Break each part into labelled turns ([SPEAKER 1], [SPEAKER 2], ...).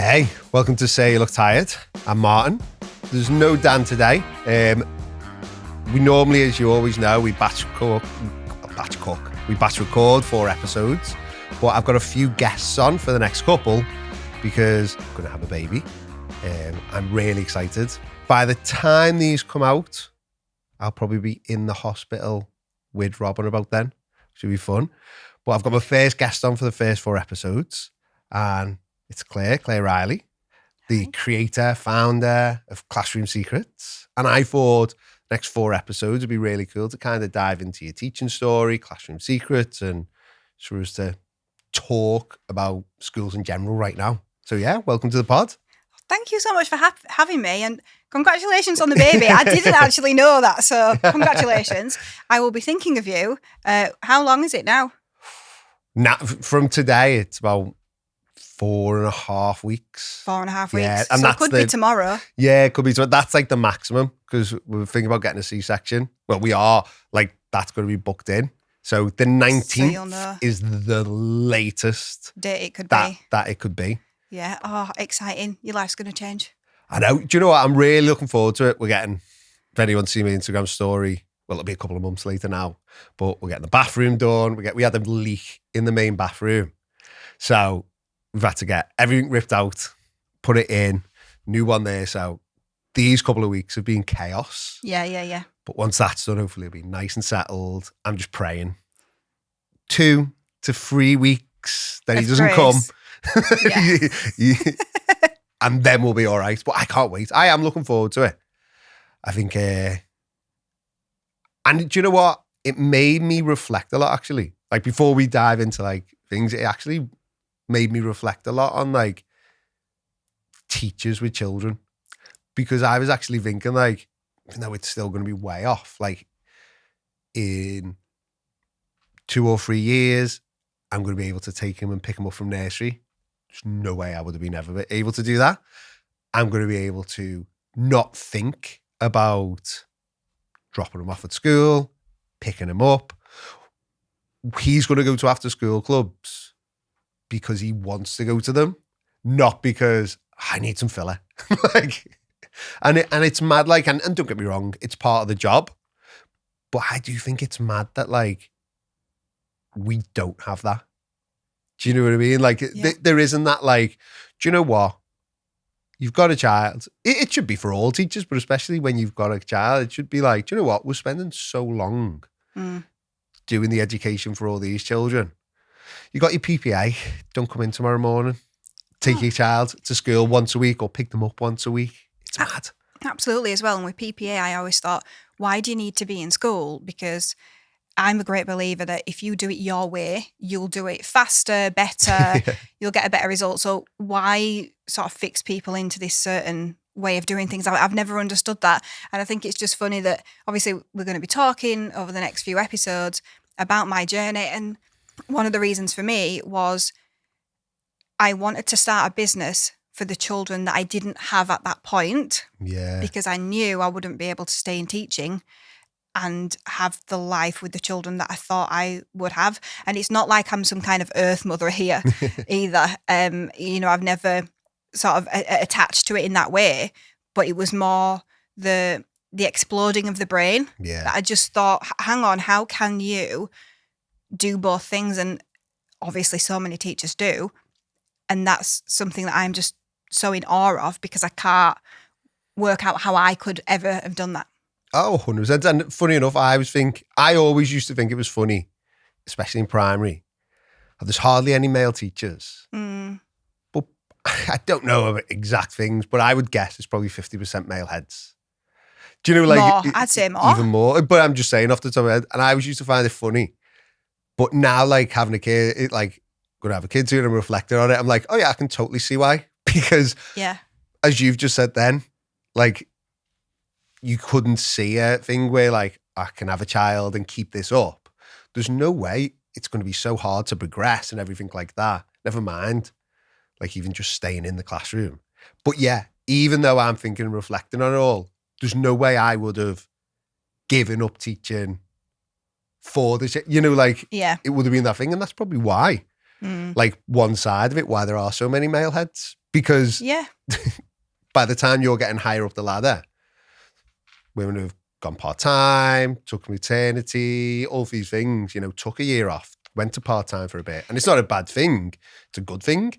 [SPEAKER 1] Hey, welcome to Say You Look Tired. I'm Martin. There's no Dan today. We normally, as you always know, we batch record 4 episodes, but I've got a few guests on for the next couple because I'm going to have a baby. I'm really excited. By the time these come out, I'll probably be in the hospital with Robin about then. Should be fun. But I've got my first guest on for the first 4 episodes, and it's Claire Riley, the creator, founder of Classroom Secrets. And I thought the next 4 episodes would be really cool to kind of dive into your teaching story, Classroom Secrets, and for us to talk about schools in general right now. So yeah, welcome to the pod.
[SPEAKER 2] Thank you so much for having me, and congratulations on the baby. I didn't actually know that, so congratulations. I will be thinking of you. How long is it now?
[SPEAKER 1] Now, from today, it's about 4.5 weeks.
[SPEAKER 2] 4.5 weeks.
[SPEAKER 1] Yeah, and
[SPEAKER 2] so it could be tomorrow.
[SPEAKER 1] Yeah, it could be. So that's like the maximum, because we're thinking about getting a C-section. Well, we are, like, that's going to be booked in. So the 19th is the latest
[SPEAKER 2] date it could
[SPEAKER 1] be.
[SPEAKER 2] be.
[SPEAKER 1] That it could be.
[SPEAKER 2] Yeah. Oh, exciting. Your life's going to change.
[SPEAKER 1] I know. Do you know what? I'm really looking forward to it. We're getting, if anyone see my Instagram story, well, it'll be a couple of months later now, but we're getting the bathroom done. We had a leak in the main bathroom. So we've had to get everything ripped out, put it in, new one there. So these couple of weeks have been chaos.
[SPEAKER 2] Yeah.
[SPEAKER 1] But once that's done, hopefully it'll be nice and settled. I'm just praying. 2 to 3 weeks, then he doesn't come. Yeah. And then we'll be all right. But I can't wait. I am looking forward to it. I think, and do you know what? It made me reflect a lot, actually. Like, before we dive into like things, it actually made me reflect a lot on like teachers with children, because I was actually thinking, like, even though it's still going to be way off, like in 2 or 3 years, I'm going to be able to take him and pick him up from nursery. There's no way I would have been ever able to do that. I'm going to be able to not think about dropping him off at school, picking him up. He's going to go to after school clubs because he wants to go to them, not because I need some filler. and it's mad, like, and don't get me wrong, it's part of the job, but I do think it's mad that, like, we don't have that. Do you know what I mean? Like, there isn't that, like, do you know what? You've got a child. It should be for all teachers, but especially when you've got a child, it should be like, do you know what? We're spending so long doing the education for all these children. You got your PPA. Don't come in tomorrow morning. Take your child to school once a week or pick them up once a week. It's mad.
[SPEAKER 2] Absolutely, as well. And with PPA, I always thought, why do you need to be in school? Because I'm a great believer that if you do it your way, you'll do it faster, better, you'll get a better result. So why sort of fix people into this certain way of doing things? I've never understood that. And I think it's just funny that obviously we're going to be talking over the next few episodes about my journey. And one of the reasons for me was I wanted to start a business for the children that I didn't have at that point.
[SPEAKER 1] Yeah.
[SPEAKER 2] Because I knew I wouldn't be able to stay in teaching and have the life with the children that I thought I would have. And it's not like I'm some kind of earth mother here either. I've never sort of attached to it in that way, but it was more the exploding of the brain.
[SPEAKER 1] Yeah.
[SPEAKER 2] That I just thought, hang on, how can you do both things? And obviously so many teachers do. And that's something that I'm just so in awe of, because I can't work out how I could ever have done that.
[SPEAKER 1] Oh, 100%. And funny enough, I always used to think it was funny, especially in primary. There's hardly any male teachers. But I don't know exact things, but I would guess it's probably 50% male heads. Do you know, like,
[SPEAKER 2] more? I'd say more.
[SPEAKER 1] Even more. But I'm just saying off the top of my head. And I always used to find it funny. But now, like, having a kid, like, going to have a kid soon and reflecting on it, I'm like, oh yeah, I can totally see why. Because as you've just said then, like, you couldn't see a thing where, like, I can have a child and keep this up. There's no way. It's going to be so hard to progress and everything like that. Never mind, like, even just staying in the classroom. But yeah, even though I'm thinking and reflecting on it all, there's no way I would have given up teaching for this. You know, like, it would have been that thing. And that's probably why, like, one side of it, why there are so many male heads. Because by the time you're getting higher up the ladder, women who've gone part-time, took maternity, all these things, you know, took a year off, went to part-time for a bit. And it's not a bad thing. It's a good thing.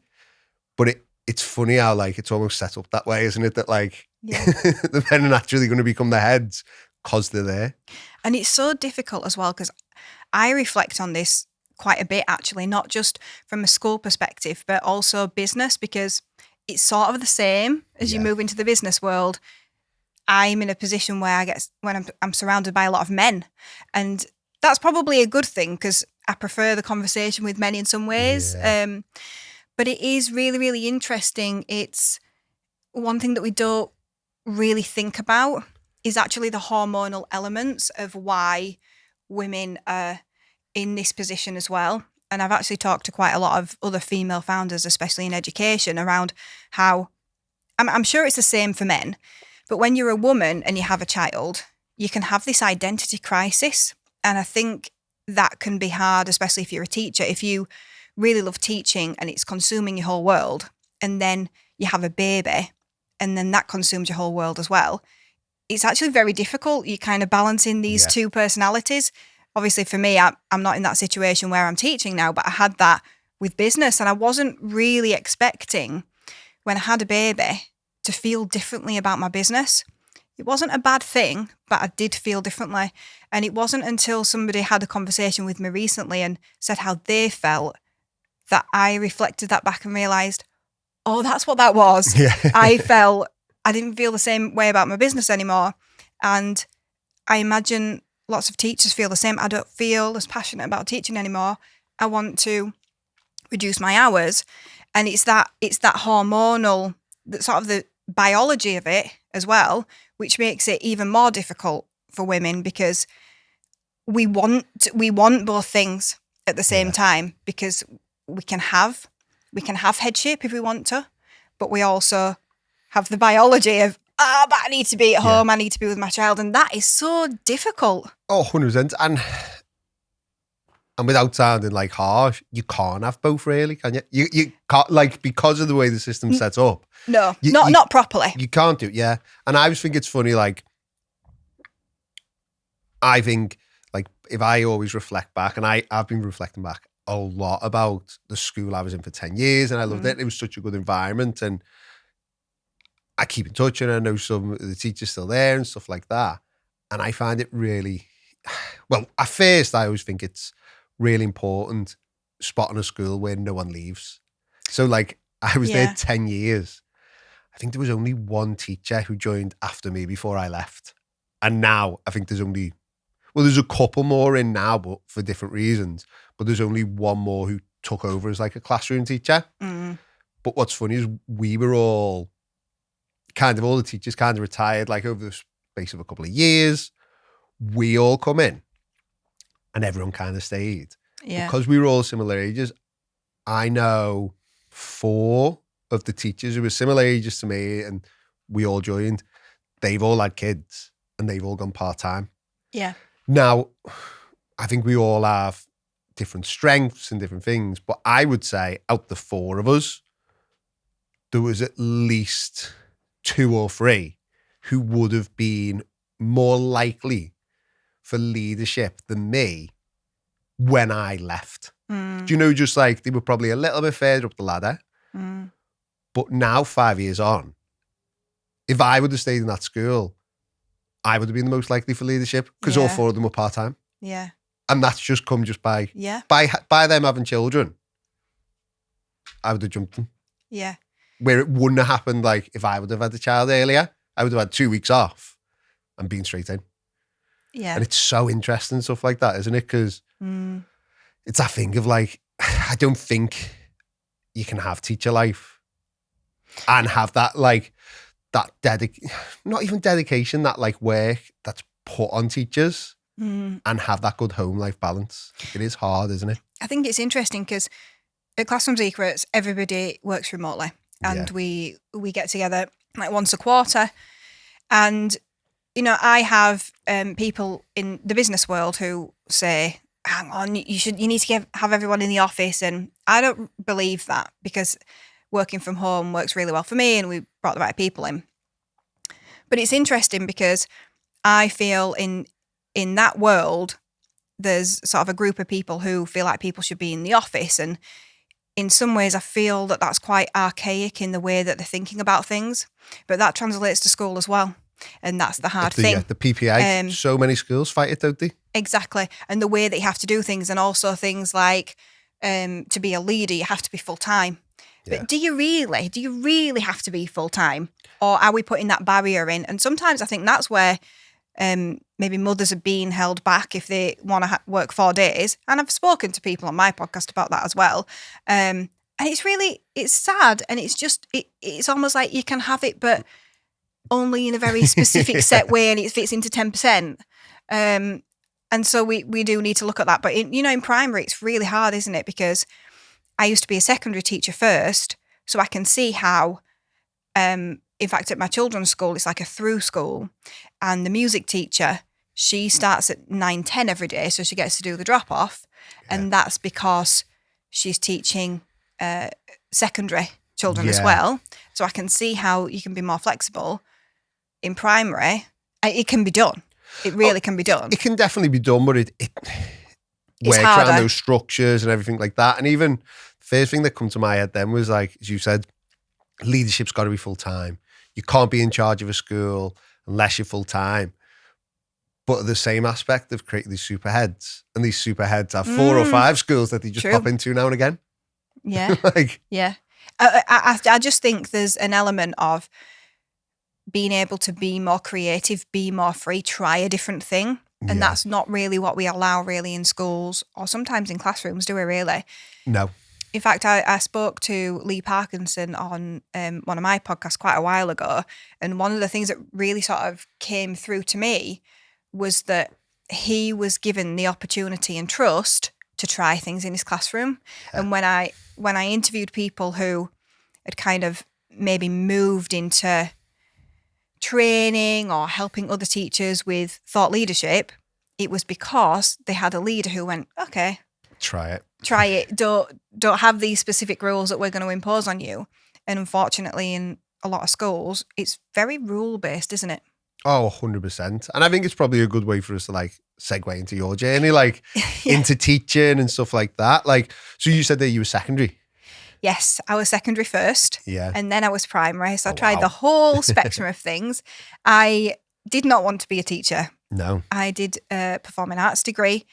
[SPEAKER 1] But it's funny how, like, it's almost set up that way, isn't it? That, like, the men are naturally going to become the heads because they're there.
[SPEAKER 2] And it's so difficult as well, because I reflect on this quite a bit, actually, not just from a school perspective, but also business, because it's sort of the same as you move into the business world. I'm in a position where I'm surrounded by a lot of men, and that's probably a good thing because I prefer the conversation with men in some ways.
[SPEAKER 1] Yeah.
[SPEAKER 2] But it is really, really interesting. It's one thing that we don't really think about is actually the hormonal elements of why women are in this position as well. And I've actually talked to quite a lot of other female founders, especially in education, around how I'm sure it's the same for men, but when you're a woman and you have a child, you can have this identity crisis. And I think that can be hard, especially if you're a teacher. If you really love teaching and it's consuming your whole world, and then you have a baby and then that consumes your whole world as well, it's actually very difficult. You're kind of balancing these two personalities. Obviously for me, I'm not in that situation where I'm teaching now, but I had that with business, and I wasn't really expecting when I had a baby to feel differently about my business. It wasn't a bad thing, but I did feel differently. And it wasn't until somebody had a conversation with me recently and said how they felt that I reflected that back and realised, oh, that's what that was.
[SPEAKER 1] Yeah.
[SPEAKER 2] I didn't feel the same way about my business anymore. And I imagine lots of teachers feel the same. I don't feel as passionate about teaching anymore. I want to reduce my hours. And it's that hormonal, sort of the biology of it as well, which makes it even more difficult for women, because we want both things at the same time, because we can have headship if we want to, but we also have the biology of, but I need to be at home, I need to be with my child, and that is so difficult.
[SPEAKER 1] Oh, 100%. And without sounding like harsh, you can't have both, really, can you? You can't, like, because of the way the system's set up.
[SPEAKER 2] No, not properly.
[SPEAKER 1] You can't do it, yeah. And I always think it's funny, like, I think, like, if I always reflect back, and I've been reflecting back a lot about the school I was in for 10 years, and I loved it. It was such a good environment, and I keep in touch, and I know some of the teachers still there and stuff like that. And I find it really, well, at first I always think it's really important spotting a school where no one leaves. So, like, I was there 10 years. I think there was only one teacher who joined after me before I left. And now I think there's a couple more in now, but for different reasons. But there's only one more who took over as, like, a classroom teacher. But what's funny is we were all the teachers kind of retired, like, over the space of a couple of years. We all come in and everyone kind of stayed. Yeah. Because we were all similar ages. I know 4 of the teachers who were similar ages to me, and we all joined. They've all had kids and they've all gone part-time.
[SPEAKER 2] Yeah.
[SPEAKER 1] Now, I think we all have different strengths and different things, but I would say out the 4 of us, there was at least 2 or 3 who would have been more likely for leadership than me when I left. Do you know, just like they were probably a little bit further up the ladder. But now, 5 years on, if I would have stayed in that school, I would have been the most likely for leadership, because all 4 of them were part-time.
[SPEAKER 2] Yeah.
[SPEAKER 1] And that's just come just by them having children. I would have jumped them.
[SPEAKER 2] Yeah.
[SPEAKER 1] Where it wouldn't have happened, like, if I would have had a child earlier, I would have had 2 weeks off and been straight in.
[SPEAKER 2] Yeah.
[SPEAKER 1] And it's so interesting, stuff like that, isn't it? Because it's that thing of, like, I don't think you can have teacher life and have that, like, that not even dedication, that, like, work that's put on teachers and have that good home life balance. It is hard, isn't it?
[SPEAKER 2] I think it's interesting because at Classroom Secrets, everybody works remotely, and we get together like once a quarter. And, you know, I have people in the business world who say, hang on, you need to have everyone in the office. And I don't believe that, because working from home works really well for me, and we brought the right people in. But it's interesting because I feel in that world, there's sort of a group of people who feel like people should be in the office. And in some ways, I feel that that's quite archaic in the way that they're thinking about things. But that translates to school as well. And that's the hard thing.
[SPEAKER 1] The PPA, so many schools fight it, don't they?
[SPEAKER 2] Exactly. And the way that you have to do things, and also things like to be a leader, you have to be full-time. Yeah. But do you really have to be full-time? Or are we putting that barrier in? And sometimes I think that's where maybe mothers are being held back if they want to work 4 days. And I've spoken to people on my podcast about that as well. And it's sad. And it's almost like you can have it, but only in a very specific set way, and it fits into 10%. And so we do need to look at that. But in primary, it's really hard, isn't it? Because I used to be a secondary teacher first, so I can see how, in fact, at my children's school, it's like a through school, and the music teacher, she starts at 9:10 every day, so she gets to do the drop off, and that's because she's teaching secondary children as well. So I can see how you can be more flexible. In primary, it can be done. It really can be done.
[SPEAKER 1] It can definitely be done, but it works around those structures and everything like that. And even the first thing that come to my head then was, like, as you said, leadership's got to be full-time. You can't be in charge of a school unless you're full-time. But the same aspect of creating these superheads, and these superheads have 4 or 5 schools that they just pop into now and again.
[SPEAKER 2] Yeah. I just think there's an element of being able to be more creative, be more free, try a different thing. And that's not really what we allow really in schools, or sometimes in classrooms, do we really?
[SPEAKER 1] No.
[SPEAKER 2] In fact, I spoke to Lee Parkinson on one of my podcasts quite a while ago. And one of the things that really sort of came through to me was that he was given the opportunity and trust to try things in his classroom. Yeah. And when I interviewed people who had kind of maybe moved into training or helping other teachers with thought leadership, it was because they had a leader who went, okay,
[SPEAKER 1] try
[SPEAKER 2] it. Don't have these specific rules that we're going to impose on you. And unfortunately, in a lot of schools, it's very rule based, isn't it?
[SPEAKER 1] Oh, 100%. And I think it's probably a good way for us to, like, segue into your journey, like into teaching and stuff like that. Like, so you said that you were secondary.
[SPEAKER 2] Yes, I was secondary first.
[SPEAKER 1] Yeah.
[SPEAKER 2] And then I was primary. So I tried the whole spectrum of things. I did not want to be a teacher.
[SPEAKER 1] No.
[SPEAKER 2] I did a performing arts degree.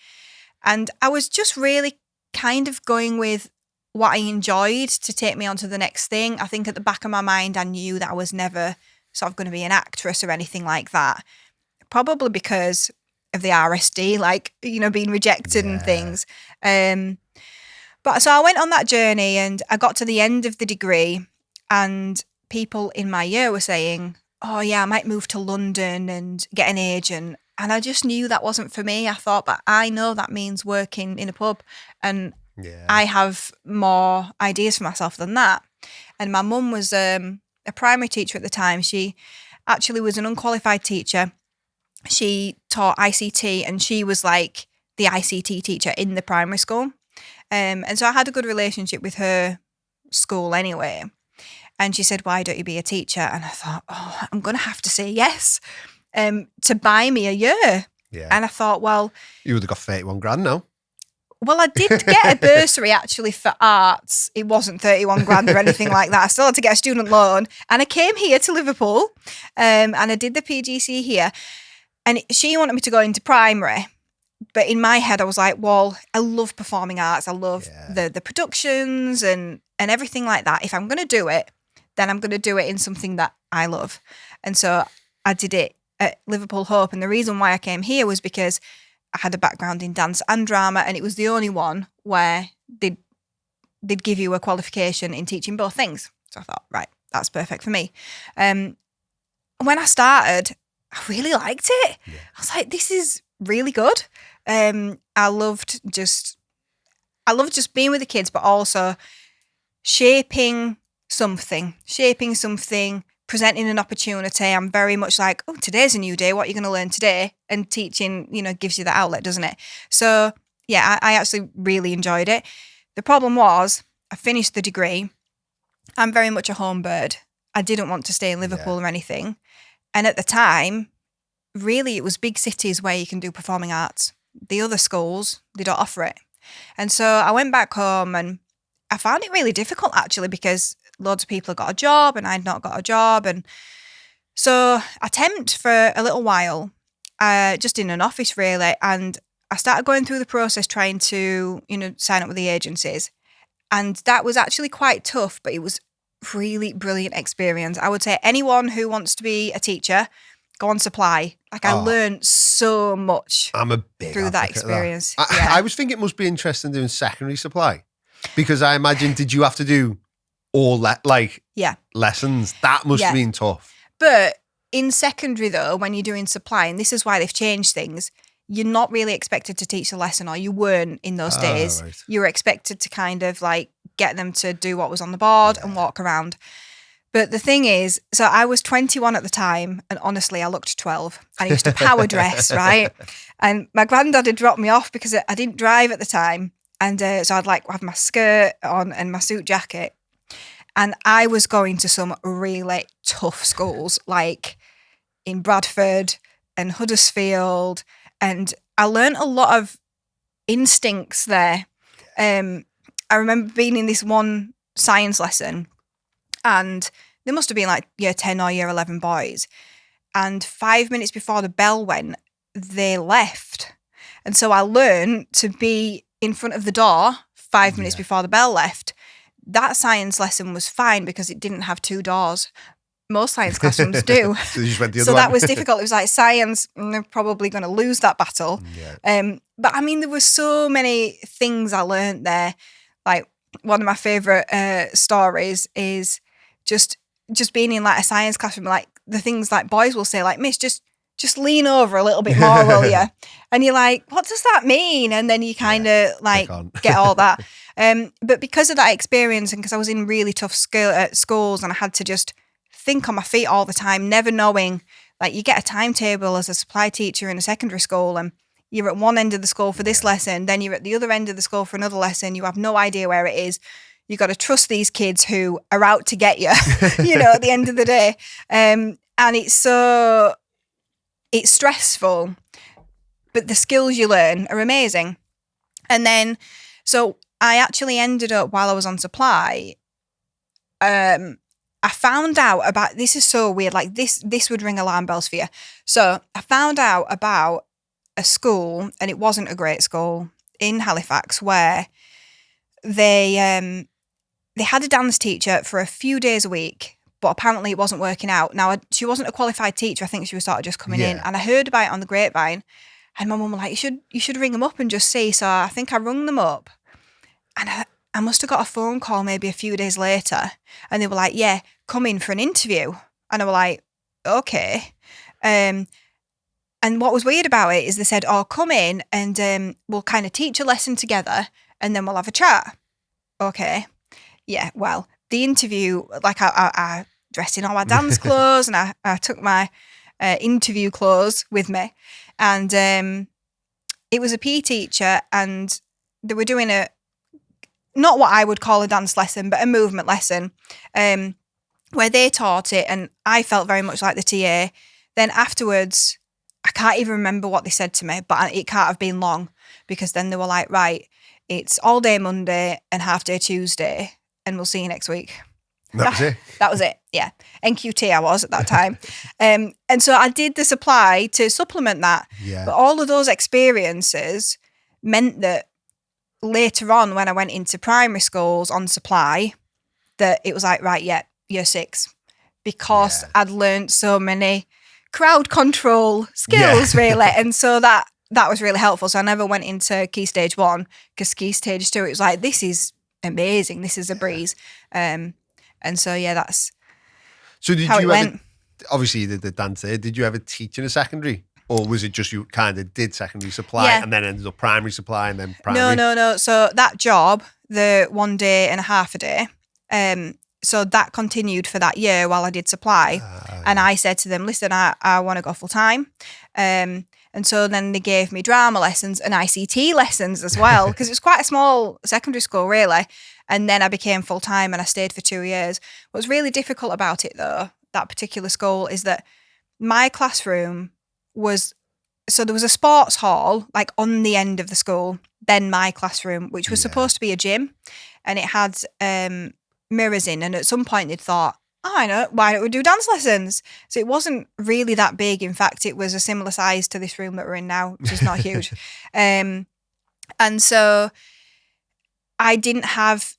[SPEAKER 2] And I was just really kind of going with what I enjoyed to take me on to the next thing. I think at the back of my mind, I knew that I was never sort of going to be an actress or anything like that. Probably because of the RSD, like, being rejected and things. But so I went on that journey, and I got to the end of the degree, and people in my year were saying, oh yeah, I might move to London and get an agent. And I just knew that wasn't for me. I thought, but I know that means working in a pub, and I have more ideas for myself than that. And my mum was a primary teacher at the time. She actually was an unqualified teacher. She taught ICT, and she was like the ICT teacher in the primary school. And so I had a good relationship with her school anyway. And she said, why don't you be a teacher? And I thought, I'm going to have to say yes to buy me a year.
[SPEAKER 1] Yeah.
[SPEAKER 2] And I thought, well...
[SPEAKER 1] You would have got 31 grand now.
[SPEAKER 2] Well, I did get a bursary actually for arts. It wasn't 31 grand or anything like that. I still had to get a student loan. And I came here to Liverpool and I did the PGC here. And she wanted me to go into primary. But in my head, I was like, well, I love performing arts. I love the productions and everything like that. If I'm going to do it, then I'm going to do it in something that I love. And so I did it at Liverpool Hope. And the reason why I came here was because I had a background in dance and drama, and it was the only one where they'd give you a qualification in teaching both things. So I thought, right, that's perfect for me. When I started, I really liked it. Yeah. I was like, this is really good. I loved just being with the kids, but also shaping something, presenting an opportunity. I'm very much like, oh, today's a new day. What are you going to learn today? And teaching, gives you that outlet, doesn't it? So yeah, I actually really enjoyed it. The problem was I finished the degree I'm very much a home bird. I didn't want to stay in Liverpool or anything. And at the time, really, it was big cities where you can do performing arts. The other schools, they don't offer it. And so I went back home and I found it really difficult, actually, because loads of people had got a job and I'd not got a job. And so I temped for a little while, just in an office, really. And I started going through the process trying to, sign up with the agencies. And that was actually quite tough, but it was really brilliant experience. I would say anyone who wants to be a teacher, go on supply. I learned so much.
[SPEAKER 1] I'm a big
[SPEAKER 2] through that experience.
[SPEAKER 1] I was thinking it must be interesting doing secondary supply, because I imagine, did you have to do all that, lessons? That must have been tough.
[SPEAKER 2] But in secondary, though, when you're doing supply, and this is why they've changed things, you're not really expected to teach a lesson, or you weren't in those days. Right. You were expected to kind of get them to do what was on the board and walk around. But the thing is, so I was 21 at the time, and honestly, I looked 12. I used to power dress, right? And my granddad had dropped me off because I didn't drive at the time. And so I'd have my skirt on and my suit jacket. And I was going to some really tough schools, like in Bradford and Huddersfield. And I learned a lot of instincts there. I remember being in this one science lesson, and there must have been year 10 or year 11 boys. And 5 minutes before the bell went, they left. And so I learned to be in front of the door 5 minutes before the bell left. That science lesson was fine because it didn't have two doors. Most science classrooms do.
[SPEAKER 1] So you just went the other
[SPEAKER 2] so
[SPEAKER 1] one.
[SPEAKER 2] That was difficult. It was like science, they're probably going to lose that battle. Yeah. But I mean, there were so many things I learned there. One of my favourite stories is just being in a science classroom, the things boys will say, Miss, just lean over a little bit more, will you? And you're like, what does that mean? And then you kind of get all that. But because of that experience, and because I was in really tough schools and I had to just think on my feet all the time, never knowing, you get a timetable as a supply teacher in a secondary school, and you're at one end of the school for this lesson, then you're at the other end of the school for another lesson. You have no idea where it is. You got to trust these kids who are out to get you, at the end of the day. And it's stressful, but the skills you learn are amazing. And then, so I actually ended up, while I was on supply, I found out about, this is so weird, this would ring alarm bells for you. So I found out about a school, and it wasn't a great school, in Halifax, where they had a dance teacher for a few days a week, but apparently it wasn't working out. Now, she wasn't a qualified teacher. I think she was sort of just coming in. And I heard about it on the grapevine, and my mum was like, you should ring them up and just see. So I think I rung them up, and I must have got a phone call maybe a few days later, and they were like, yeah, come in for an interview. And I was like, okay. And what was weird about it is they said, come in and we'll kind of teach a lesson together and then we'll have a chat. Okay. Yeah, well, the interview, I dressed in all my dance clothes, and I took my interview clothes with me. And it was a PE teacher, and they were doing not what I would call a dance lesson, but a movement lesson, where they taught it, and I felt very much like the TA. Then afterwards, I can't even remember what they said to me, but it can't have been long, because then they were like, right, it's all day Monday and half day Tuesday, and we'll see you next week.
[SPEAKER 1] That was it?
[SPEAKER 2] That was it, yeah. NQT I was at that time. And so I did the supply to supplement that.
[SPEAKER 1] Yeah.
[SPEAKER 2] But all of those experiences meant that later on, when I went into primary schools on supply, that it was like, right, yeah, year 6. Because I'd learned so many crowd control skills, really. And so that was really helpful. So I never went into Key Stage 1, because Key Stage 2, it was like, this is amazing. This is a breeze. And so, that's how it went.
[SPEAKER 1] Obviously, you did the dance there. Did you ever teach in a secondary? Or was it just you kind of did secondary supply and then ended up primary supply and then primary?
[SPEAKER 2] No. So that job, the 1 day and a half a day, so that continued for that year while I did supply. And I said to them, listen, I want to go full time. And And so then they gave me drama lessons and ICT lessons as well, because it was quite a small secondary school, really. And then I became full-time and I stayed for 2 years. What's really difficult about it, though, that particular school, is that my classroom was, so there was a sports hall, like on the end of the school, then my classroom, which was supposed to be a gym, and it had mirrors in. And at some point they'd thought, oh, I know, why don't we do dance lessons? So it wasn't really that big. In fact, it was a similar size to this room that we're in now, which is not huge. And so I didn't have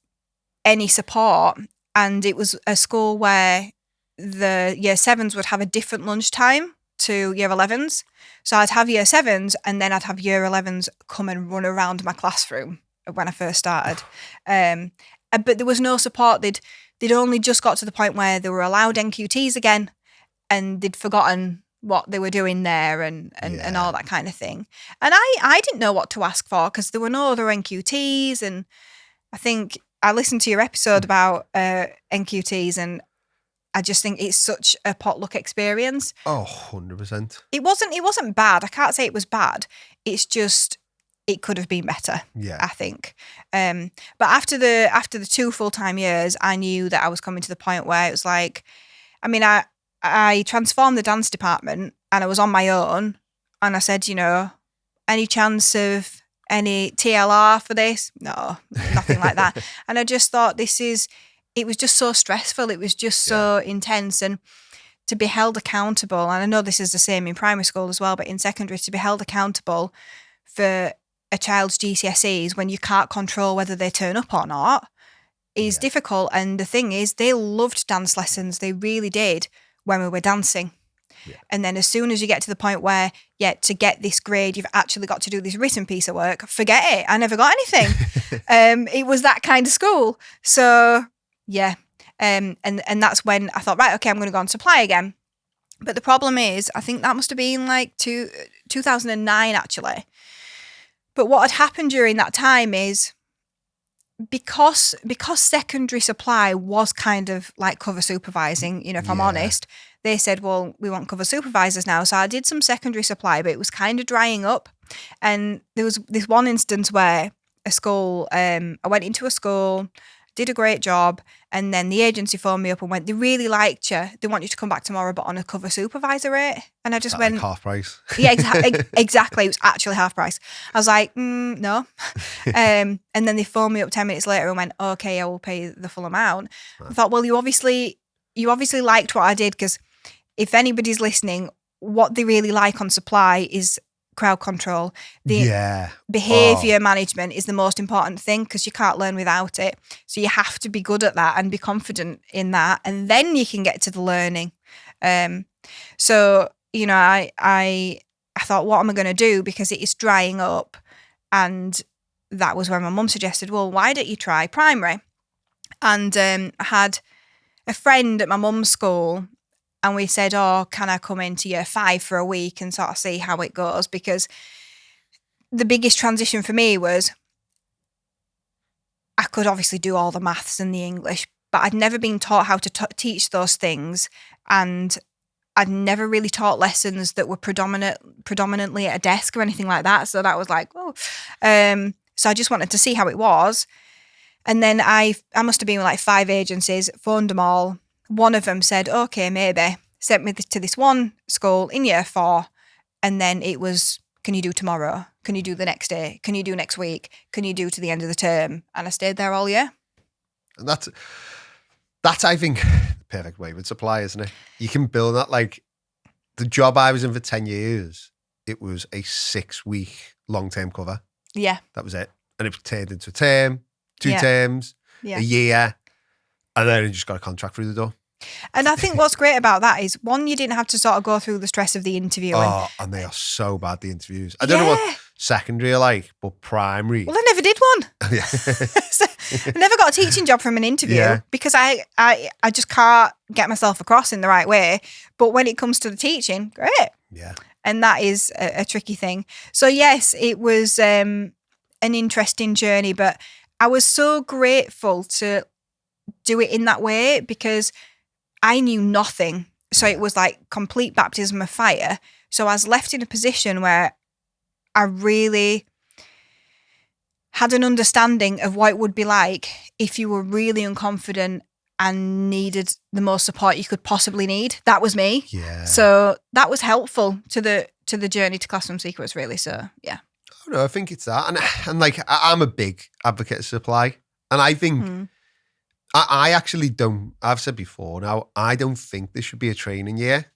[SPEAKER 2] any support. And it was a school where the year 7s would have a different lunchtime to year 11s. So I'd have year 7s and then I'd have year 11s come and run around my classroom when I first started. But there was no support. They'd only just got to the point where they were allowed NQTs again, and they'd forgotten what they were doing there and all that kind of thing. And I didn't know what to ask for because there were no other NQTs. And I think I listened to your episode about NQTs, and I just think it's such a potluck experience.
[SPEAKER 1] Oh, 100%.
[SPEAKER 2] It wasn't bad. I can't say it was bad. It's just, it could have been better, I think. But after the 2 full-time years, I knew that I was coming to the point where it was like, I mean, I transformed the dance department and I was on my own, and I said, any chance of any TLR for this? No, nothing like that. And I just thought it was just so stressful. It was just so intense, and to be held accountable. And I know this is the same in primary school as well, but in secondary, to be held accountable for a child's GCSEs when you can't control whether they turn up or not is difficult. And the thing is, they loved dance lessons. They really did when we were dancing. Yeah. And then as soon as you get to the point where, to get this grade, you've actually got to do this written piece of work, forget it. I never got anything. It was that kind of school. So, and that's when I thought, right, okay, I'm going to go on supply again. But the problem is, I think that must have been like 2009, actually. But what had happened during that time is, because secondary supply was kind of like cover supervising, if I'm honest, they said, well, we want cover supervisors now. So I did some secondary supply, but it was kind of drying up. And there was this one instance where a school, I went into a school, did a great job, and then the agency phoned me up and went, they really liked you. They want you to come back tomorrow, but on a cover supervisor rate. And I just went,
[SPEAKER 1] like half price.
[SPEAKER 2] Yeah, exactly. It was actually half price. I was like, no. And then they phoned me up 10 minutes later and went, okay, I will pay the full amount. I thought, well, you obviously liked what I did, because if anybody's listening, what they really like on supply is crowd control. The behaviour management is the most important thing, because you can't learn without it. So you have to be good at that and be confident in that, and then you can get to the learning. So I thought, what am I going to do, because it is drying up. And that was when my mum suggested, well, why don't you try primary? And I had a friend at my mum's school, and we said, oh, can I come into year 5 for a week and sort of see how it goes? Because the biggest transition for me was, I could obviously do all the maths and the English, but I'd never been taught how to teach those things. And I'd never really taught lessons that were predominantly at a desk or anything like that. So that was like, oh. So I just wanted to see how it was. And then I must have been with like 5 agencies, phoned them all. One of them said, okay, maybe, sent me to this one school in year 4. And then it was, can you do tomorrow? Can you do the next day? Can you do next week? Can you do to the end of the term? And I stayed there all year.
[SPEAKER 1] And that's I think, the perfect way with supply, isn't it? You can build that. Like the job I was in for 10 years, it was a 6-week long-term cover.
[SPEAKER 2] Yeah.
[SPEAKER 1] That was it. And it turned into a term, 2 terms, a year. And then I just got a contract through the door.
[SPEAKER 2] And I think what's great about that is, one, you didn't have to sort of go through the stress of the interview.
[SPEAKER 1] Oh, and they are so bad, the interviews. I don't know what secondary are like, but primary.
[SPEAKER 2] Well, I never did one. So I never got a teaching job from an interview because I just can't get myself across in the right way. But when it comes to the teaching, great.
[SPEAKER 1] Yeah.
[SPEAKER 2] And that is a tricky thing. So yes, it was an interesting journey, but I was so grateful to do it in that way, because I knew nothing. So it was like complete baptism of fire. So I was left in a position where I really had an understanding of what it would be like if you were really unconfident and needed the most support you could possibly need. That was me.
[SPEAKER 1] Yeah.
[SPEAKER 2] So that was helpful to the journey to Classroom Secrets, really. So yeah.
[SPEAKER 1] Oh no, I think it's that, and like I'm a big advocate of supply, and I think I actually don't. I've said before now, I don't think this should be a training year.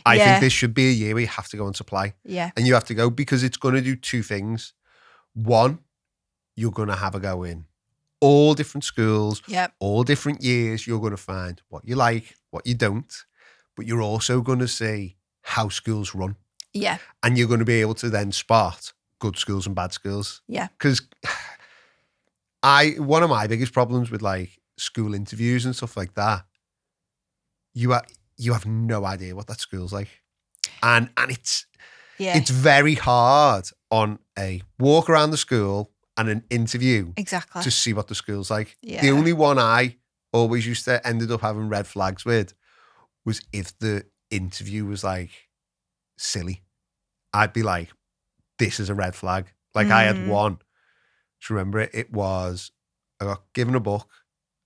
[SPEAKER 1] I think this should be a year where you have to go on supply.
[SPEAKER 2] Yeah.
[SPEAKER 1] And you have to go because it's going to do two things. One, you're going to have a go in all different schools, all different years. You're going to find what you like, what you don't, but you're also going to see how schools run.
[SPEAKER 2] Yeah.
[SPEAKER 1] And you're going to be able to then spot good schools and bad schools.
[SPEAKER 2] Yeah.
[SPEAKER 1] Because one of my biggest problems with like school interviews and stuff like that, you have no idea what that school's like. And it's very hard on a walk around the school and an interview to see what the school's like. Yeah. The only one I always used to ended up having red flags with was if the interview was like silly. I'd be like, this is a red flag. Like I had one, do you remember it? It was, I got given a book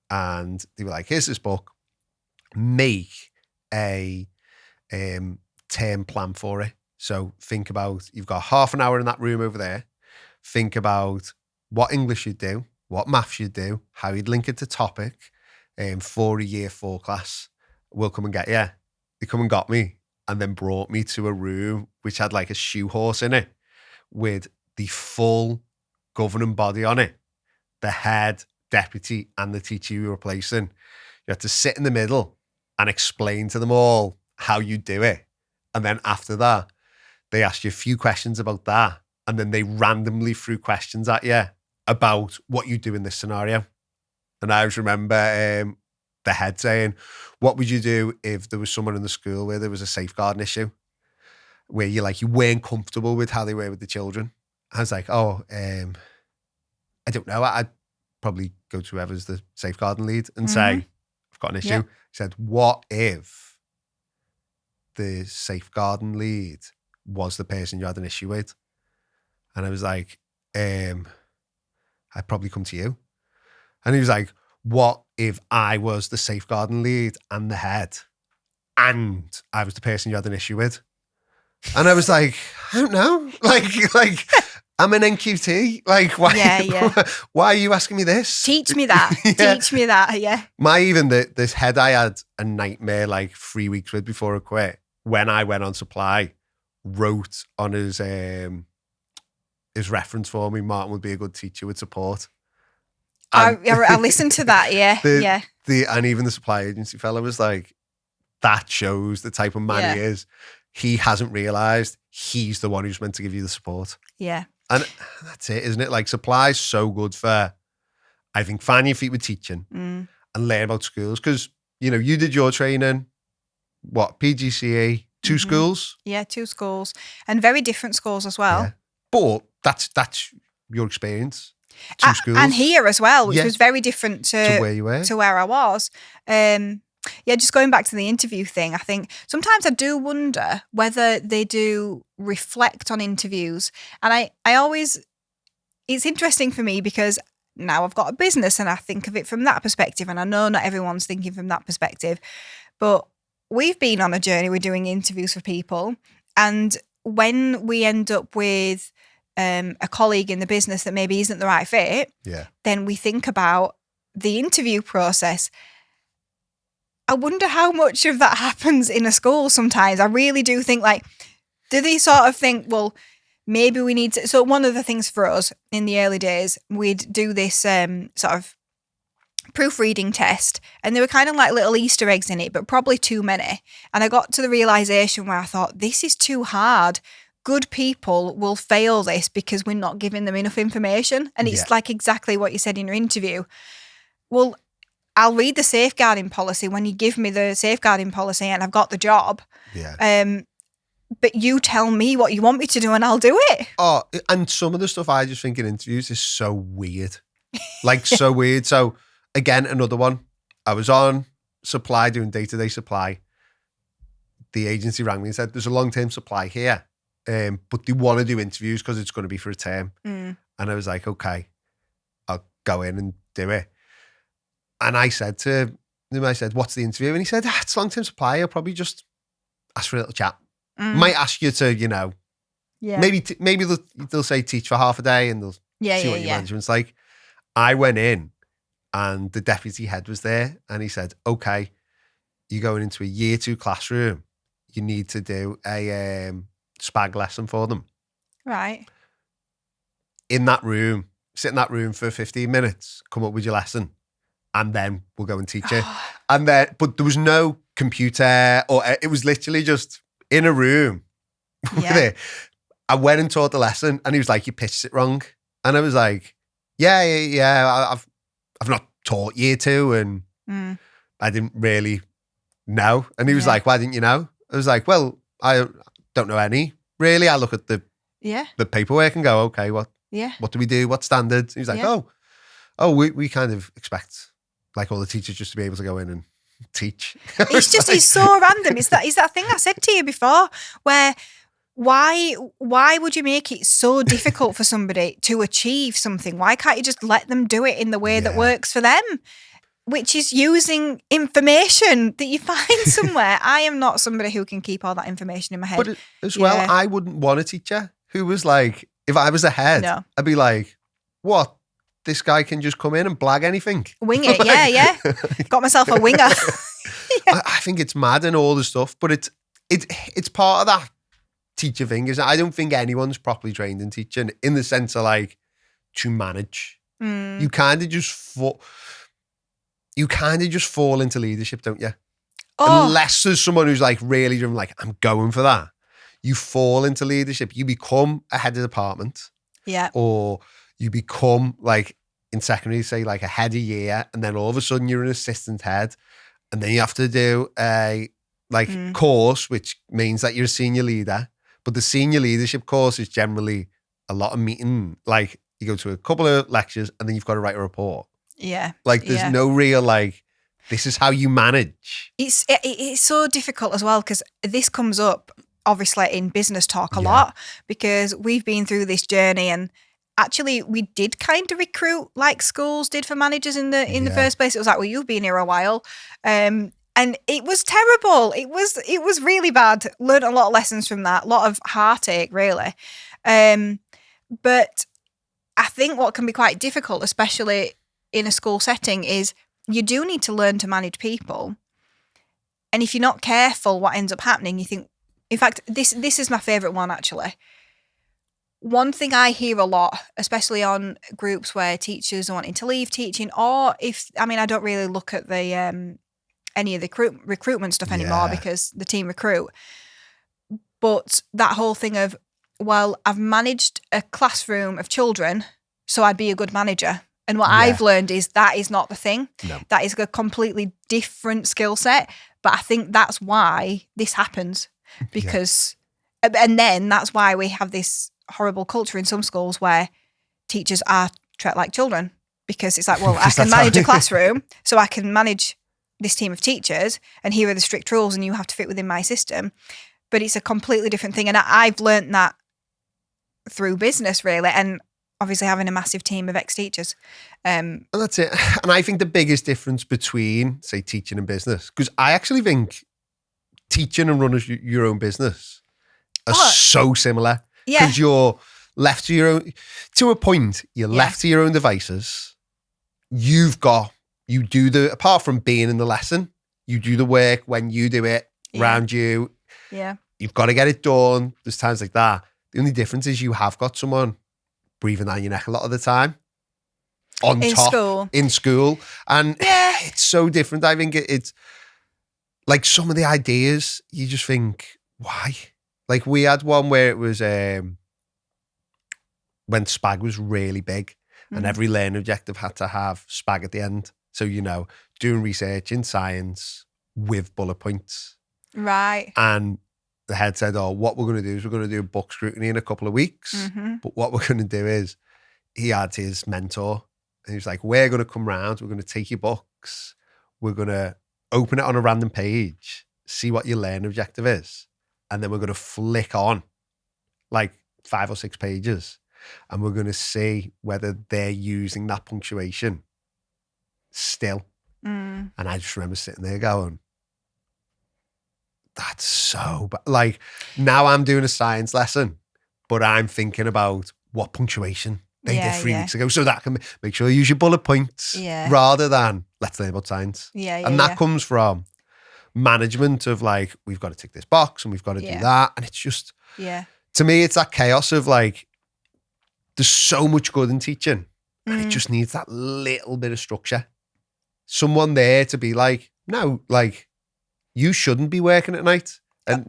[SPEAKER 1] and they were like, here's this book, make a term plan for it. So think about, you've got half an hour in that room over there. Think about what English you'd do, what maths you'd do, how you'd link it to topic for a year 4 class. We'll come and get you. They come and got me and then brought me to a room which had like a shoe horse in it with the full governing body on it, the head, deputy and the teacher you were replacing. You had to sit in the middle and explain to them all how you do it. And then after that, they asked you a few questions about that. And then they randomly threw questions at you about what you do in this scenario. And I always remember the head saying, what would you do if there was someone in the school where there was a safeguarding issue, where you weren't comfortable with how they were with the children? I was like, I don't know. I'd probably go to whoever's the safeguarding lead and say, I've got an issue. He said, what if the safeguarding lead was the person you had an issue with? And I was like, I'd probably come to you. And he was like, what if I was the safeguarding lead and the head and I was the person you had an issue with? And I was like, I don't know. Like I'm an NQT. Like, why are you asking me this?
[SPEAKER 2] Teach me that. Teach me that. Yeah.
[SPEAKER 1] This head I had a nightmare like 3 weeks with before I quit, when I went on supply, wrote on his reference for me, Martin would be a good teacher with support.
[SPEAKER 2] I listened to that, yeah.
[SPEAKER 1] And even the supply agency fella was like, that shows the type of man he is. He hasn't realised he's the one who's meant to give you the support.
[SPEAKER 2] Yeah.
[SPEAKER 1] And that's it, isn't it? Like supply's so good for, I think, finding your feet with teaching and learn about schools. Because, you did your training, PGCE, 2 schools?
[SPEAKER 2] Yeah, 2 schools. And very different schools as well. Yeah.
[SPEAKER 1] But that's your experience. 2 schools.
[SPEAKER 2] And here as well, which was very different to
[SPEAKER 1] where you were.
[SPEAKER 2] To where I was. Just going back to the interview thing, I think sometimes I do wonder whether they do reflect on interviews. And I always, it's interesting for me because now I've got a business and I think of it from that perspective. And I know not everyone's thinking from that perspective, but we've been on a journey. We're doing interviews for people. And when we end up with a colleague in the business that maybe isn't the right fit, then we think about the interview process. I wonder how much of that happens in a school sometimes. I really do think do they sort of think, well, maybe we need to... So one of the things for us in the early days, we'd do this sort of proofreading test and there were kind of like little Easter eggs in it, but probably too many. And I got to the realisation where I thought, this is too hard. Good people will fail this because we're not giving them enough information. And it's like exactly what you said in your interview. Well, I'll read the safeguarding policy when you give me the safeguarding policy and I've got the job.
[SPEAKER 1] Yeah.
[SPEAKER 2] But you tell me what you want me to do and I'll do it.
[SPEAKER 1] Oh, and some of the stuff I just think in interviews is so weird. So weird. So again, another one. I was on supply doing day-to-day supply. the agency rang me and said, there's a long-term supply here, but they want to do interviews because it's going to be for a term. And I was like, okay, I'll go in and do it. And I said to him, what's the interview? And he said, it's long-term supply. I'll probably just ask for a little chat. Might ask you to, you know, maybe they'll say teach for half a day and they'll see what your management's like. I went in and the deputy head was there and he said, okay, you're going into a year 2 classroom. You need to do a spag lesson for them.
[SPEAKER 2] Right.
[SPEAKER 1] In that room, sit in that room for 15 minutes, come up with your lesson, and then we'll go and teach it. And then, but there was no computer, or it was literally just in a room. Yeah. I went and taught the lesson, and he was like, "You pitched it wrong," and I was like, "Yeah. I've not taught year 2, and I didn't really know." And he was like, "Why didn't you know?" I was like, "Well, I don't know any really. I look at the paperwork and go, okay, what do we do? What standards?" He was like, "Oh, we kind of expect like all the teachers just to be able to go in and teach."
[SPEAKER 2] It's so random. Is that thing I said to you before where why would you make it so difficult for somebody to achieve something? Why can't you just let them do it in the way that works for them? Which is using information that you find somewhere. I am not somebody who can keep all that information in my head.
[SPEAKER 1] But as well, I wouldn't want a teacher who was like, if I was a head, I'd be like, what? This guy can just come in and blag anything.
[SPEAKER 2] Wing it, yeah. Got myself a winger.
[SPEAKER 1] I think it's mad and all the stuff, but it's part of that teacher thing. I don't think anyone's properly trained in teaching in the sense of like to manage. You kind of just fall into leadership, don't you? Unless there's someone who's like really driven, like, I'm going for that. You fall into leadership. You become a head of department.
[SPEAKER 2] Yeah.
[SPEAKER 1] Or you become like in secondary, say like a head of year, and then all of a sudden you're an assistant head. And then you have to do a course, which means that you're a senior leader. But the senior leadership course is generally a lot of meeting. Like you go to a couple of lectures and then you've got to write a report.
[SPEAKER 2] Yeah.
[SPEAKER 1] Like there's no real like, this is how you manage.
[SPEAKER 2] It's so difficult as well because this comes up obviously in business talk a lot because we've been through this journey and actually we did kind of recruit like schools did for managers in the first place. It was like, well, you've been here a while. And it was terrible. It was really bad. Learned a lot of lessons from that. A lot of heartache, really. But I think what can be quite difficult, especially in a school setting, is you do need to learn to manage people. And if you're not careful, what ends up happening, you think, in fact, this is my favourite one, actually. One thing I hear a lot, especially on groups where teachers are wanting to leave teaching, or I don't really look at the any of the recruitment stuff anymore because the team recruit. But that whole thing of, well, I've managed a classroom of children, so I'd be a good manager. And what I've learned is that is not the thing. No. That is a completely different skill set. But I think that's why this happens. Because, and then that's why we have this horrible culture in some schools where teachers are treated like children. Because it's like, well, I can manage a classroom, so I can manage this team of teachers, and here are the strict rules, and you have to fit within my system. But it's a completely different thing. And I've learned that through business, really. And obviously having a massive team of ex-teachers.
[SPEAKER 1] And that's it. And I think the biggest difference between, say, teaching and business, because I actually think teaching and running your own business are so similar. Yeah. Because you're left to your own, to a point, you're left to your own devices. You do apart from being in the lesson, you do the work when you do it around you.
[SPEAKER 2] Yeah.
[SPEAKER 1] You've got to get it done. There's times like that. The only difference is you have got someone breathing down your neck a lot of the time. In school. And it's so different. I think it's like some of the ideas, you just think, why? Like we had one where it was when SPAG was really big and every learning objective had to have SPAG at the end. So, doing research in science with bullet points.
[SPEAKER 2] Right.
[SPEAKER 1] And the head said, what we're going to do is we're going to do book scrutiny in a couple of weeks. Mm-hmm. But what we're going to do is he had his mentor and he was like, we're going to come round. We're going to take your books. We're going to open it on a random page, see what your learning objective is, and then we're going to flick on like 5 or 6 pages, and we're going to see whether they're using that punctuation still. And I just remember sitting there going, that's so bad. Like, now I'm doing a science lesson, but I'm thinking about what punctuation they did 3 weeks ago, so that can make sure you use your bullet points rather than let's learn about science. And that comes from management of like, we've got to tick this box and we've got to do that. And it's just, to me, it's that chaos of like, there's so much good in teaching and it just needs that little bit of structure. Someone there to be like, no, like, you shouldn't be working at night. And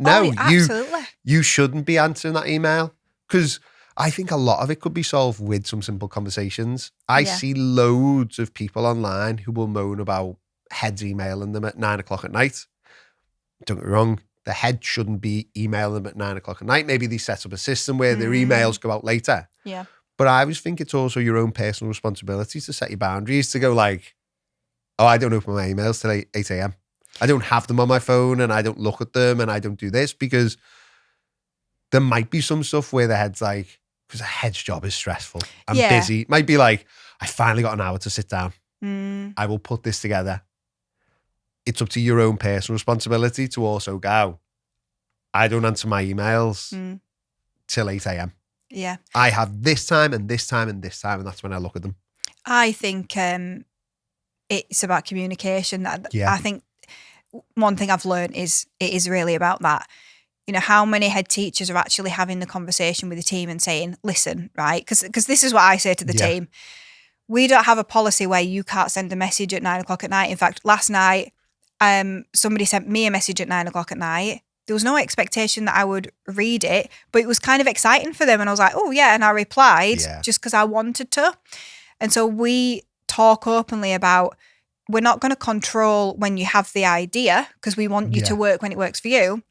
[SPEAKER 1] you shouldn't be answering that email. Because I think a lot of it could be solved with some simple conversations. I see loads of people online who will moan about heads emailing them at 9 o'clock at night. Don't get me wrong, the head shouldn't be emailing them at 9 o'clock at night. Maybe they set up a system where their emails go out later.
[SPEAKER 2] Yeah.
[SPEAKER 1] But I always think it's also your own personal responsibility to set your boundaries, to go like, oh, I don't open my emails till 8 a.m. I don't have them on my phone and I don't look at them and I don't do this, because there might be some stuff where the head's like, because a head's job is stressful and busy. It might be like, I finally got an hour to sit down. I will put this together. It's up to your own personal responsibility to also go, I don't answer my emails till 8 a.m.
[SPEAKER 2] Yeah.
[SPEAKER 1] I have this time and this time and this time, and that's when I look at them.
[SPEAKER 2] I think it's about communication. I think one thing I've learned is it is really about that. You know, how many head teachers are actually having the conversation with the team and saying, listen, right? Because this is what I say to the team. We don't have a policy where you can't send a message at 9 o'clock at night. In fact, last night, somebody sent me a message at 9 o'clock at night. There was no expectation that I would read it, but it was kind of exciting for them. And I was like, oh yeah. And I replied just because I wanted to. And so we talk openly about, we're not going to control when you have the idea, because we want you to work when it works for you.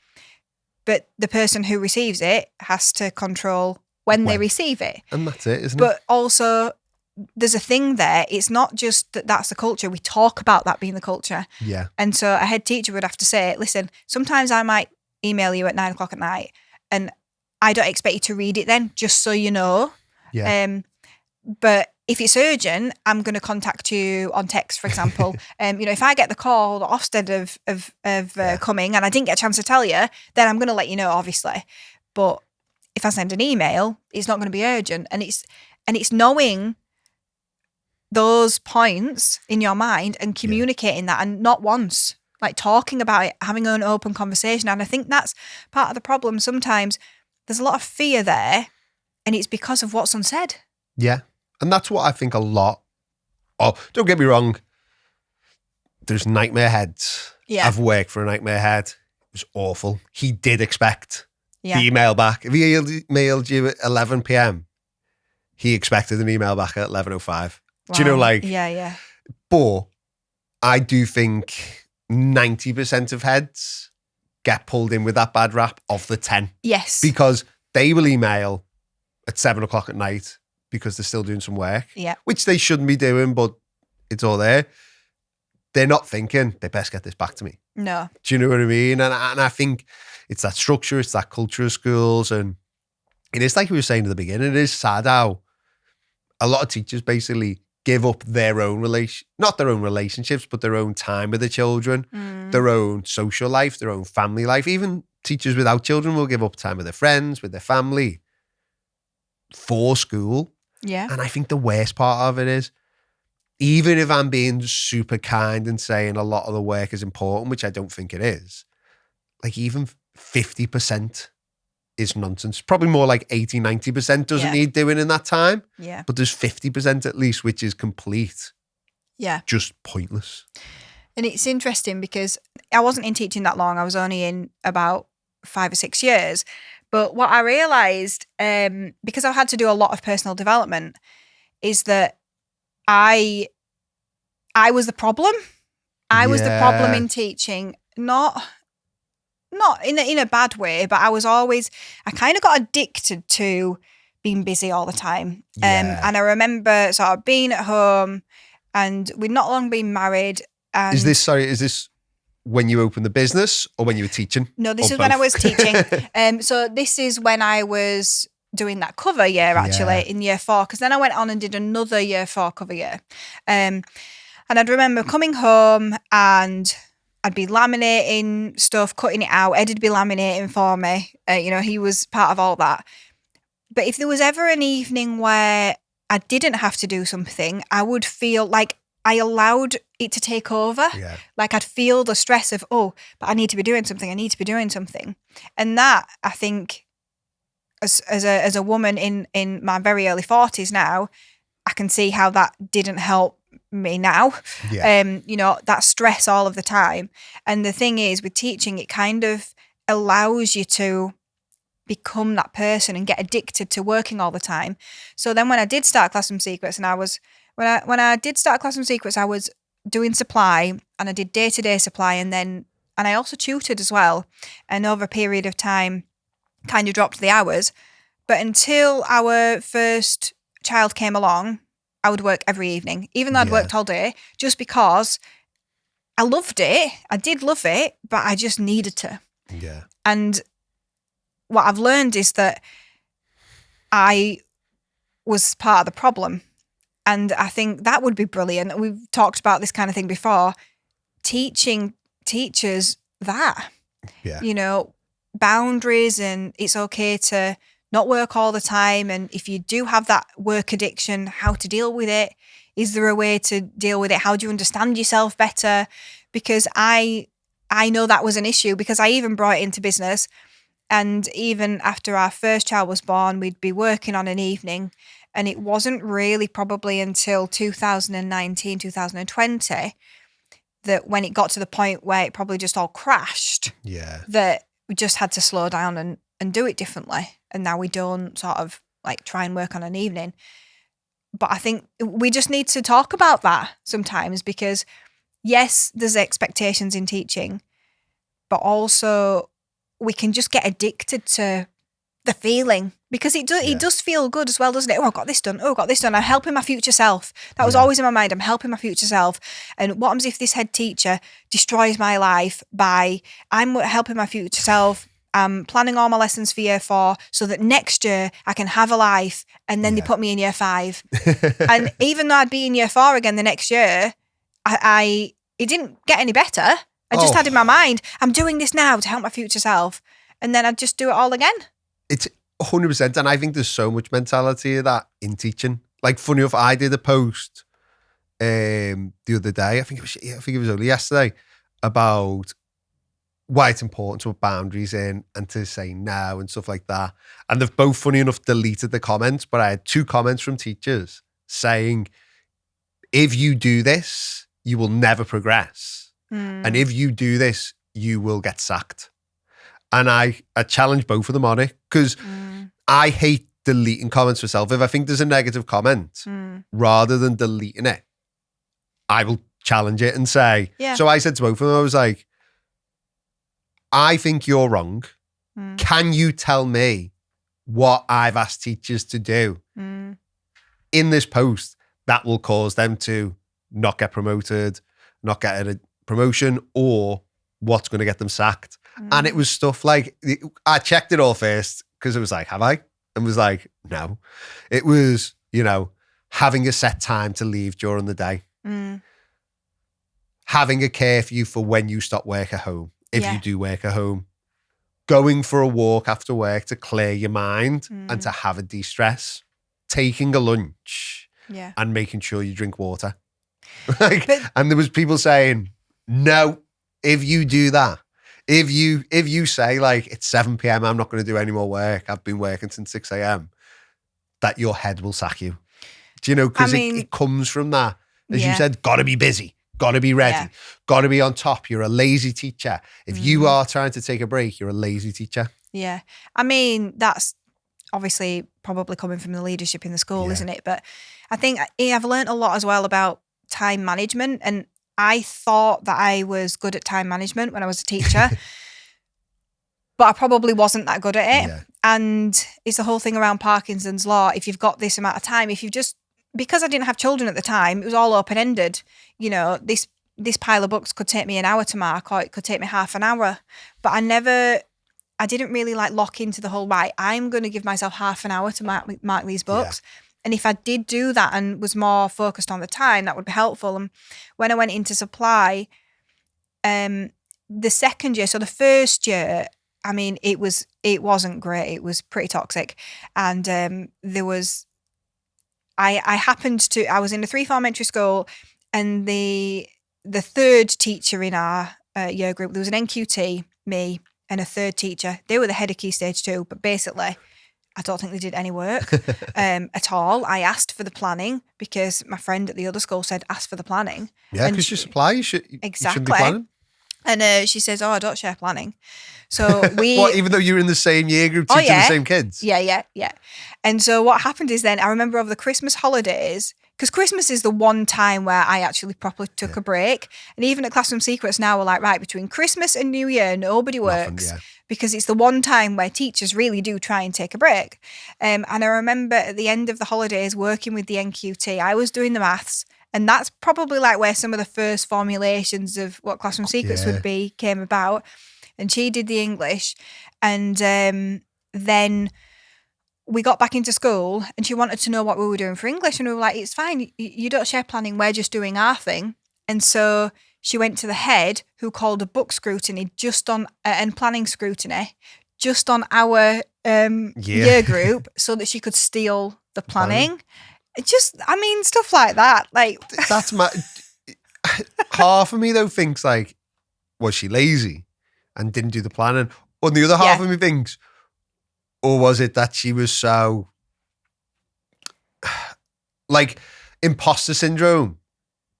[SPEAKER 2] But the person who receives it has to control when they receive it.
[SPEAKER 1] And that's it, isn't it?
[SPEAKER 2] But also, there's a thing there. It's not just that that's the culture. We talk about that being the culture.
[SPEAKER 1] Yeah.
[SPEAKER 2] And so a head teacher would have to say, listen, sometimes I might email you at 9 o'clock at night and I don't expect you to read it then, just so you know.
[SPEAKER 1] Yeah.
[SPEAKER 2] But if it's urgent, I'm going to contact you on text, for example. You know, if I get the call that Ofsted of coming and I didn't get a chance to tell you, then I'm going to let you know, obviously. But if I send an email, it's not going to be urgent. And it's knowing those points in your mind and communicating that, and not once, like talking about it, having an open conversation. And I think that's part of the problem. Sometimes there's a lot of fear there, and it's because of what's unsaid.
[SPEAKER 1] Yeah. And that's what I think a lot. Oh, don't get me wrong. There's nightmare heads.
[SPEAKER 2] Yeah.
[SPEAKER 1] I've worked for a nightmare head. It was awful. He did expect the email back. If he emailed you at 11 p.m, he expected an email back at 11:05. Wow. Do you know, like?
[SPEAKER 2] Yeah.
[SPEAKER 1] But I do think 90% of heads get pulled in with that bad rap of the 10.
[SPEAKER 2] Yes.
[SPEAKER 1] Because they will email at 7 o'clock at night because they're still doing some work, which they shouldn't be doing, but it's all there. They're not thinking, they best get this back to me.
[SPEAKER 2] No.
[SPEAKER 1] Do you know what I mean? And I think it's that structure, it's that culture of schools. And it is like we were saying at the beginning, it is sad how a lot of teachers basically give up their own not their own relationships, but their own time with the children, their own social life, their own family life. Even teachers without children will give up time with their friends, with their family for school.
[SPEAKER 2] Yeah.
[SPEAKER 1] And I think the worst part of it is, even if I'm being super kind and saying a lot of the work is important, which I don't think it is, like even 50% is nonsense. Probably more like 80, 90% doesn't need doing in that time.
[SPEAKER 2] Yeah.
[SPEAKER 1] But there's 50% at least, which is complete.
[SPEAKER 2] Yeah.
[SPEAKER 1] Just pointless.
[SPEAKER 2] And it's interesting because I wasn't in teaching that long. I was only in about 5 or 6 years. But what I realised, because I've had to do a lot of personal development, is that I was the problem. I was the problem in teaching, not in a bad way, but I kind of got addicted to being busy all the time. And I remember sort of being at home, and we'd not long been married. And
[SPEAKER 1] is this when you opened the business or when you were teaching?
[SPEAKER 2] No, this is
[SPEAKER 1] both?
[SPEAKER 2] when I was teaching. So this is when I was doing that cover year, actually, in year 4, because then I went on and did another year 4 cover year. And I'd remember coming home and I'd be laminating stuff, cutting it out. Ed'd be laminating for me. He was part of all that. But if there was ever an evening where I didn't have to do something, I would feel like I allowed it to take over.
[SPEAKER 1] Yeah.
[SPEAKER 2] Like I'd feel the stress of, but I need to be doing something. I need to be doing something. And that, I think, as a woman in my very early 40s now, I can see how that didn't help me now.
[SPEAKER 1] Yeah.
[SPEAKER 2] That stress all of the time. And the thing is, with teaching, it kind of allows you to become that person and get addicted to working all the time. So then when I did start Classroom Secrets, and when I did start Classroom Secrets, I was doing supply, and I did day-to-day supply, and I also tutored as well. And over a period of time, kind of dropped the hours. But until our first child came along, I would work every evening, even though I'd worked all day, just because I loved it. I did love it, but I just needed to.
[SPEAKER 1] Yeah.
[SPEAKER 2] And what I've learned is that I was part of the problem. And I think that would be brilliant. We've talked about this kind of thing before. Teaching teachers that, boundaries, and it's okay to not work all the time. And if you do have that work addiction, how to deal with it. Is there a way to deal with it? How do you understand yourself better? Because I know that was an issue, because I even brought it into business. And even after our first child was born, we'd be working on an evening. And it wasn't really probably until 2019, 2020 that when it got to the point where it probably just all crashed, that we just had to slow down and do it differently. And now we don't sort of like try and work on an evening. But I think we just need to talk about that sometimes, because yes, there's expectations in teaching, but also we can just get addicted to the feeling, because it does feel good as well, doesn't it? Oh, I got this done. I'm helping my future self. That was always in my mind. I'm helping my future self. And what happens if this head teacher destroys my life by I'm helping my future self? I'm planning all my lessons for year 4 so that next year I can have a life, and then they put me in year 5. And even though I'd be in year 4 again the next year, it didn't get any better. I just had in my mind, I'm doing this now to help my future self. And then I'd just do it all again. It's
[SPEAKER 1] 100%. And I think there's so much mentality of that in teaching. Like, funny enough, I did a post the other day, I think it was only yesterday, about why it's important to put boundaries in and to say no and stuff like that. And they've both, funny enough, deleted the comments, but I had 2 comments from teachers saying, if you do this, you will never progress. And if you do this, you will get sacked. And I challenge both of them on it, because I hate deleting comments myself. If I think there's a negative comment, rather than deleting it, I will challenge it and say, So I said to both of them, I was like, I think you're wrong. Can you tell me what I've asked teachers to do in this post that will cause them to not get promoted, not get a promotion, or what's going to get them sacked? And it was stuff like, I checked it all first, because it was like, have I? And was like, no. It was, having a set time to leave during the day. Having a curfew for when you stop work at home, if you do work at home. Going for a walk after work to clear your mind and to have a de-stress. Taking a lunch and making sure you drink water. And there was people saying, no, if you do that, if you say like, it's 7 p.m, I'm not going to do any more work, I've been working since 6 a.m, that your head will sack you. Do you know? Because it comes from that. As you said, got to be busy, got to be ready, got to be on top. You're a lazy teacher. If you are trying to take a break, you're a lazy teacher.
[SPEAKER 2] Yeah. I mean, that's obviously probably coming from the leadership in the school, isn't it? But I think I've learned a lot as well about time management, and I thought that I was good at time management when I was a teacher, but I probably wasn't that good at it.
[SPEAKER 1] Yeah.
[SPEAKER 2] And it's the whole thing around Parkinson's law. If you've got this amount of time, because I didn't have children at the time, it was all open-ended. This this pile of books could take me an hour to mark, or it could take me half an hour. But I didn't really like lock into the whole, right, I'm going to give myself half an hour to mark these books. Yeah. And if I did do that and was more focused on the time, that would be helpful. And when I went into supply, the second year, so the first year, I mean, it wasn't great. It was pretty toxic. And I was in a 3-form entry school, and the third teacher in our year group, there was an NQT, me, and a third teacher. They were the head of Key Stage 2, but basically, I don't think they did any work at all. I asked for the planning because my friend at the other school said, ask for the planning.
[SPEAKER 1] Yeah, because you supply, you shouldn't be planning.
[SPEAKER 2] And she says, I don't share planning. So
[SPEAKER 1] What, even though you're in the same year group, teaching the same kids?
[SPEAKER 2] Yeah. And so what happened is then, I remember over the Christmas holidays, because Christmas is the one time where I actually properly took a break. And even at Classroom Secrets now, we're like, right, between Christmas and New Year, nobody works. Because it's the one time where teachers really do try and take a break. And I remember at the end of the holidays working with the NQT, I was doing the maths. And that's probably like where some of the first formulations of what Classroom Secrets would be came about. And she did the English. And then we got back into school, and she wanted to know what we were doing for English. And we were like, it's fine. You don't share planning. We're just doing our thing. And so she went to the head, who called a book scrutiny just on, and planning scrutiny, just on our year group, so that she could steal the planning. Stuff like that. Like,
[SPEAKER 1] that's half of me though thinks like, was she lazy and didn't do the planning? Or the other half of me thinks, or was it that she was so like imposter syndrome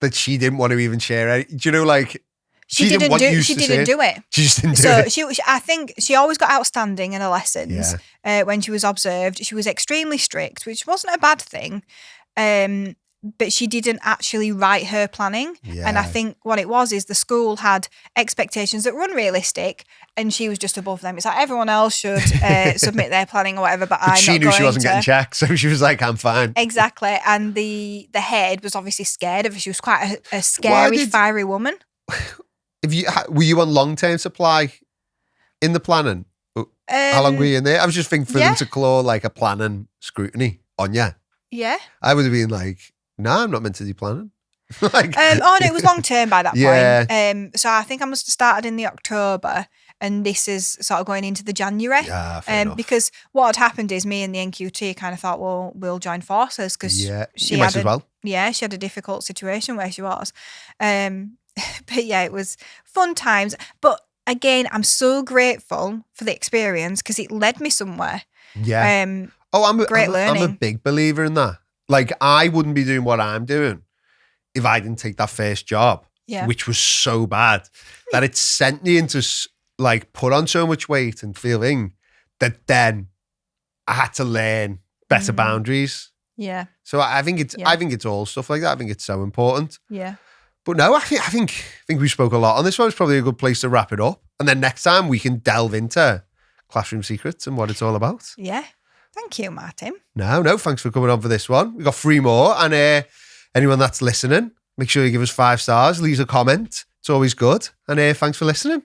[SPEAKER 1] that she didn't want to even share it? Do you know, like, she didn't do it. She just didn't do it.
[SPEAKER 2] So I think she always got outstanding in her lessons. When she was observed, she was extremely strict, which wasn't a bad thing. But she didn't actually write her planning. And I think what it was is the school had expectations that were unrealistic, and she was just above them. It's like everyone else should submit their planning or whatever, but I'm not going to.
[SPEAKER 1] She knew she wasn't getting checked, so she was like, I'm fine.
[SPEAKER 2] Exactly. And the head was obviously scared of her. She was quite a scary, fiery woman.
[SPEAKER 1] Were you on long-term supply in the planning? How long were you in there? I was just thinking for them to claw like a planning scrutiny on you.
[SPEAKER 2] Yeah.
[SPEAKER 1] I would have been like, no, I'm not meant to do planning.
[SPEAKER 2] No, it was long-term by that point. So I think I must have started in the October, and this is sort of going into the January. Because what had happened is me and the NQT kind of thought, well, we'll join forces, because she had a difficult situation where she was. But yeah, it was fun times. But again, I'm so grateful for the experience, because it led me somewhere.
[SPEAKER 1] Yeah. I'm a big believer in that. Like, I wouldn't be doing what I'm doing if I didn't take that first job, which was so bad that it sent me into like put on so much weight and feeling that then I had to learn better boundaries.
[SPEAKER 2] Yeah.
[SPEAKER 1] So I think it's all stuff like that. I think it's so important.
[SPEAKER 2] Yeah.
[SPEAKER 1] But no, I think we spoke a lot on this one. It's probably a good place to wrap it up. And then next time we can delve into Classroom Secrets and what it's all about.
[SPEAKER 2] Yeah. Thank you, Martin.
[SPEAKER 1] No, thanks for coming on for this one. We've got 3 more. And anyone that's listening, make sure you give us 5 stars, leave a comment. It's always good. And thanks for listening.